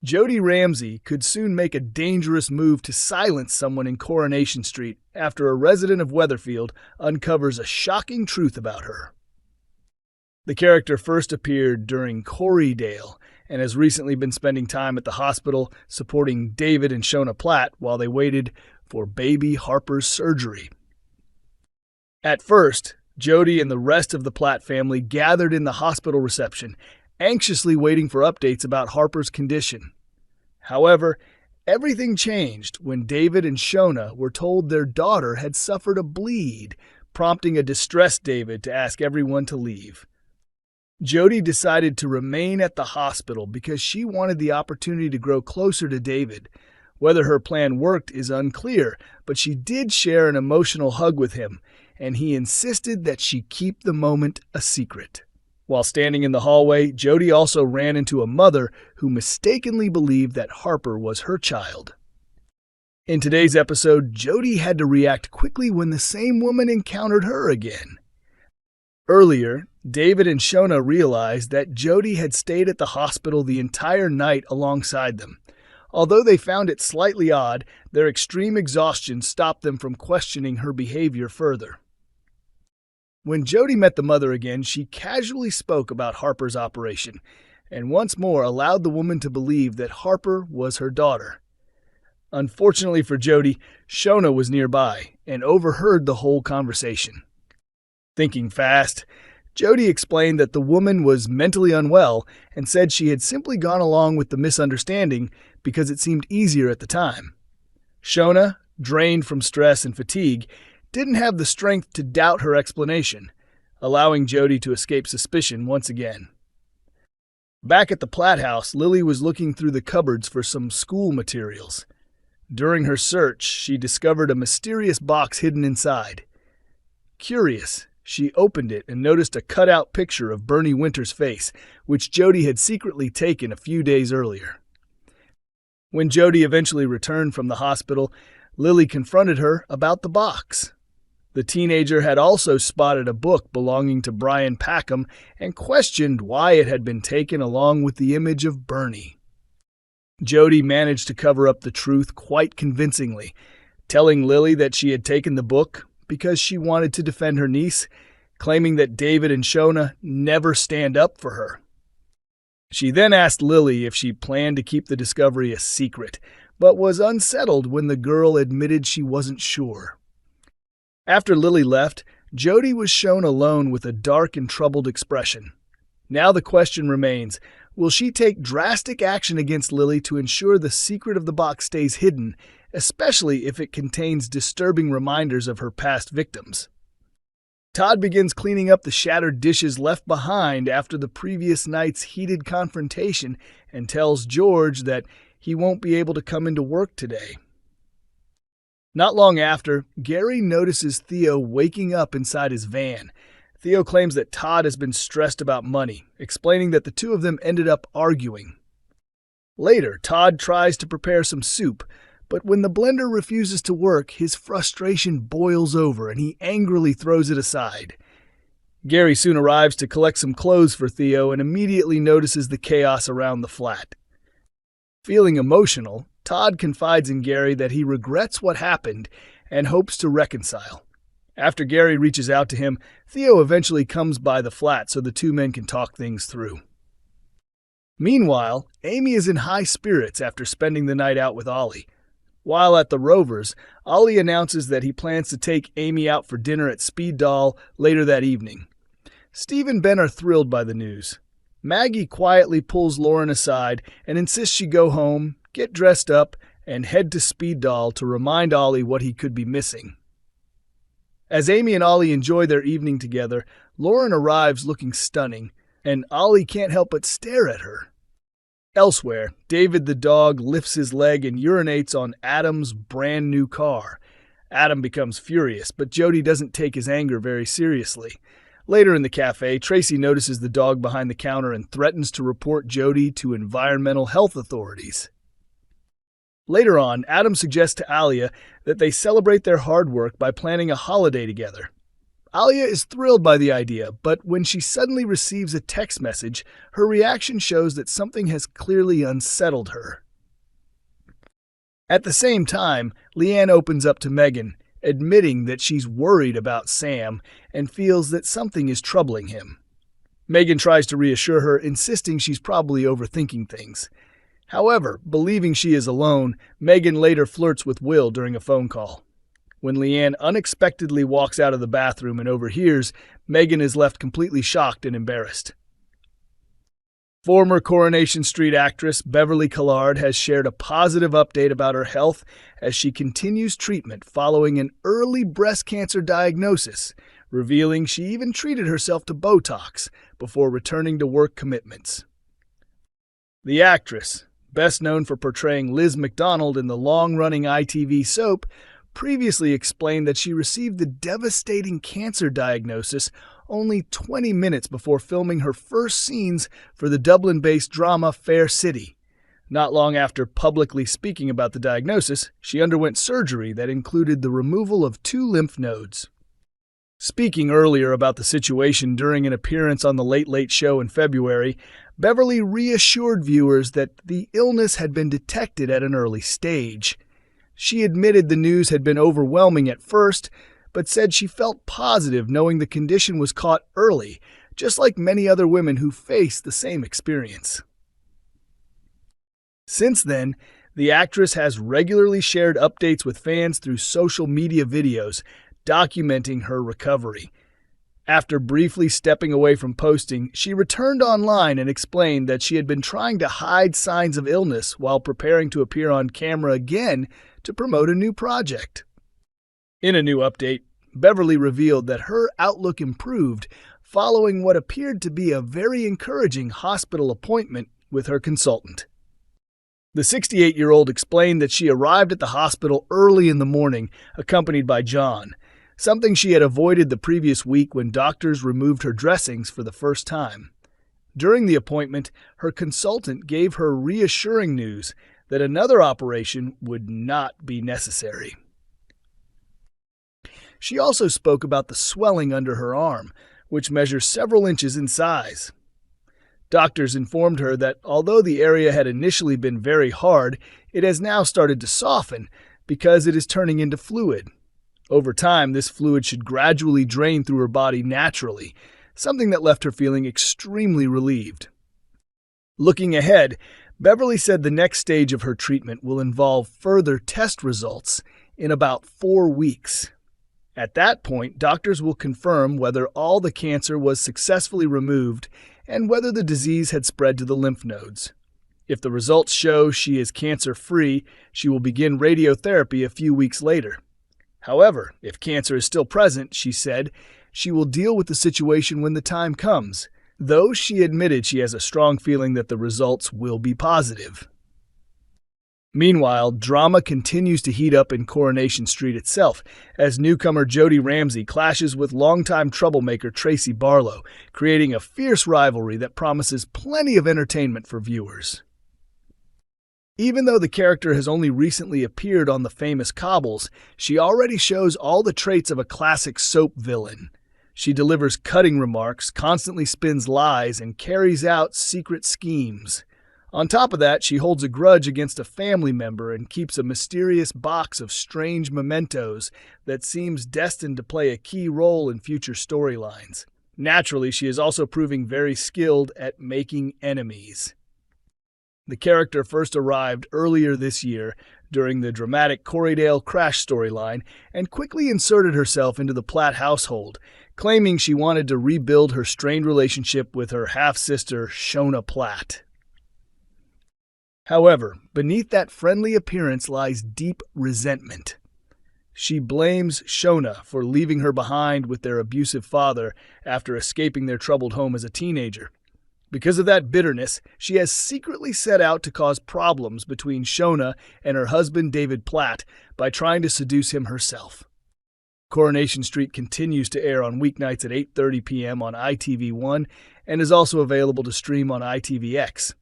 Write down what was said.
Jodie Ramsey could soon make a dangerous move to silence someone in Coronation Street after a resident of Weatherfield uncovers a shocking truth about her. The character first appeared during Corrie and has recently been spending time at the hospital supporting David and Shona Platt while they waited for baby Harper's surgery. At first, Jodie and the rest of the Platt family gathered in the hospital reception, anxiously waiting for updates about Harper's condition. However, everything changed when David and Shona were told their daughter had suffered a bleed, prompting a distressed David to ask everyone to leave. Jodie decided to remain at the hospital because she wanted the opportunity to grow closer to David. Whether her plan worked is unclear, but she did share an emotional hug with him, and he insisted that she keep the moment a secret. While standing in the hallway, Jodie also ran into a mother who mistakenly believed that Harper was her child. In today's episode, Jodie had to react quickly when the same woman encountered her again. Earlier, David and Shona realized that Jodie had stayed at the hospital the entire night alongside them. Although they found it slightly odd, their extreme exhaustion stopped them from questioning her behavior further. When Jodie met the mother again, she casually spoke about Harper's operation, and once more allowed the woman to believe that Harper was her daughter. Unfortunately for Jodie, Shona was nearby and overheard the whole conversation. Thinking fast, Jodie explained that the woman was mentally unwell and said she had simply gone along with the misunderstanding because it seemed easier at the time. Shona, drained from stress and fatigue, didn't have the strength to doubt her explanation, allowing Jodie to escape suspicion once again. Back at the Platt house, Lily was looking through the cupboards for some school materials. During her search, she discovered a mysterious box hidden inside. Curious, she opened it and noticed a cutout picture of Bernie Winter's face, which Jodie had secretly taken a few days earlier. When Jodie eventually returned from the hospital, Lily confronted her about the box. The teenager had also spotted a book belonging to Brian Packham and questioned why it had been taken along with the image of Bernie. Jodie managed to cover up the truth quite convincingly, telling Lily that she had taken the book because she wanted to defend her niece, claiming that David and Shona never stand up for her. She then asked Lily if she planned to keep the discovery a secret, but was unsettled when the girl admitted she wasn't sure. After Lily left, Jodie was shown alone with a dark and troubled expression. Now the question remains, will she take drastic action against Lily to ensure the secret of the box stays hidden, especially if it contains disturbing reminders of her past victims? Todd begins cleaning up the shattered dishes left behind after the previous night's heated confrontation and tells George that he won't be able to come into work today. Not long after, Gary notices Theo waking up inside his van. Theo claims that Todd has been stressed about money, explaining that the two of them ended up arguing. Later, Todd tries to prepare some soup, but when the blender refuses to work, his frustration boils over and he angrily throws it aside. Gary soon arrives to collect some clothes for Theo and immediately notices the chaos around the flat. Feeling emotional, Todd confides in Gary that he regrets what happened and hopes to reconcile. After Gary reaches out to him, Theo eventually comes by the flat so the two men can talk things through. Meanwhile, Amy is in high spirits after spending the night out with Olly. While at the Rovers, Olly announces that he plans to take Amy out for dinner at Speed Doll later that evening. Steve and Ben are thrilled by the news. Maggie quietly pulls Lauren aside and insists she go home, get dressed up, and head to Speed Doll to remind Olly what he could be missing. As Amy and Olly enjoy their evening together, Lauren arrives looking stunning, and Olly can't help but stare at her. Elsewhere, David the dog lifts his leg and urinates on Adam's brand new car. Adam becomes furious, but Jodie doesn't take his anger very seriously. Later in the cafe, Tracy notices the dog behind the counter and threatens to report Jodie to environmental health authorities. Later on, Adam suggests to Alia that they celebrate their hard work by planning a holiday together. Alia is thrilled by the idea, but when she suddenly receives a text message, her reaction shows that something has clearly unsettled her. At the same time, Leanne opens up to Megan, admitting that she's worried about Sam and feels that something is troubling him. Megan tries to reassure her, insisting she's probably overthinking things. However, believing she is alone, Megan later flirts with Will during a phone call. When Leanne unexpectedly walks out of the bathroom and overhears, Megan is left completely shocked and embarrassed. Former Coronation Street actress Beverley Callard has shared a positive update about her health as she continues treatment following an early breast cancer diagnosis, revealing she even treated herself to Botox before returning to work commitments. The actress, best known for portraying Liz McDonald in the long-running ITV soap, previously explained that she received the devastating cancer diagnosis only 20 minutes before filming her first scenes for the Dublin-based drama Fair City. Not long after publicly speaking about the diagnosis, she underwent surgery that included the removal of 2 lymph nodes. Speaking earlier about the situation during an appearance on The Late Late Show in February, Beverley reassured viewers that the illness had been detected at an early stage. She admitted the news had been overwhelming at first, but said she felt positive knowing the condition was caught early, just like many other women who face the same experience. Since then, the actress has regularly shared updates with fans through social media videos, documenting her recovery. After briefly stepping away from posting, she returned online and explained that she had been trying to hide signs of illness while preparing to appear on camera again to promote a new project. In a new update, Beverley revealed that her outlook improved following what appeared to be a very encouraging hospital appointment with her consultant. The 68-year-old explained that she arrived at the hospital early in the morning, accompanied by John, something she had avoided the previous week when doctors removed her dressings for the first time. During the appointment, her consultant gave her reassuring news that another operation would not be necessary. She also spoke about the swelling under her arm, which measures several inches in size. Doctors informed her that although the area had initially been very hard, it has now started to soften because it is turning into fluid. Over time, this fluid should gradually drain through her body naturally, something that left her feeling extremely relieved. Looking ahead, Beverley said the next stage of her treatment will involve further test results in about 4 weeks. At that point, doctors will confirm whether all the cancer was successfully removed and whether the disease had spread to the lymph nodes. If the results show she is cancer-free, she will begin radiotherapy a few weeks later. However, if cancer is still present, she said, she will deal with the situation when the time comes, though she admitted she has a strong feeling that the results will be positive. Meanwhile, drama continues to heat up in Coronation Street itself, as newcomer Jodie Ramsey clashes with longtime troublemaker Tracy Barlow, creating a fierce rivalry that promises plenty of entertainment for viewers. Even though the character has only recently appeared on the famous Cobbles, she already shows all the traits of a classic soap villain. She delivers cutting remarks, constantly spins lies, and carries out secret schemes. On top of that, she holds a grudge against a family member and keeps a mysterious box of strange mementos that seems destined to play a key role in future storylines. Naturally, she is also proving very skilled at making enemies. The character first arrived earlier this year during the dramatic Corriedale crash storyline and quickly inserted herself into the Platt household, claiming she wanted to rebuild her strained relationship with her half-sister, Shona Platt. However, beneath that friendly appearance lies deep resentment. She blames Shona for leaving her behind with their abusive father after escaping their troubled home as a teenager. Because of that bitterness, she has secretly set out to cause problems between Shona and her husband David Platt by trying to seduce him herself. Coronation Street continues to air on weeknights at 8:30 p.m. on ITV1 and is also available to stream on ITVX.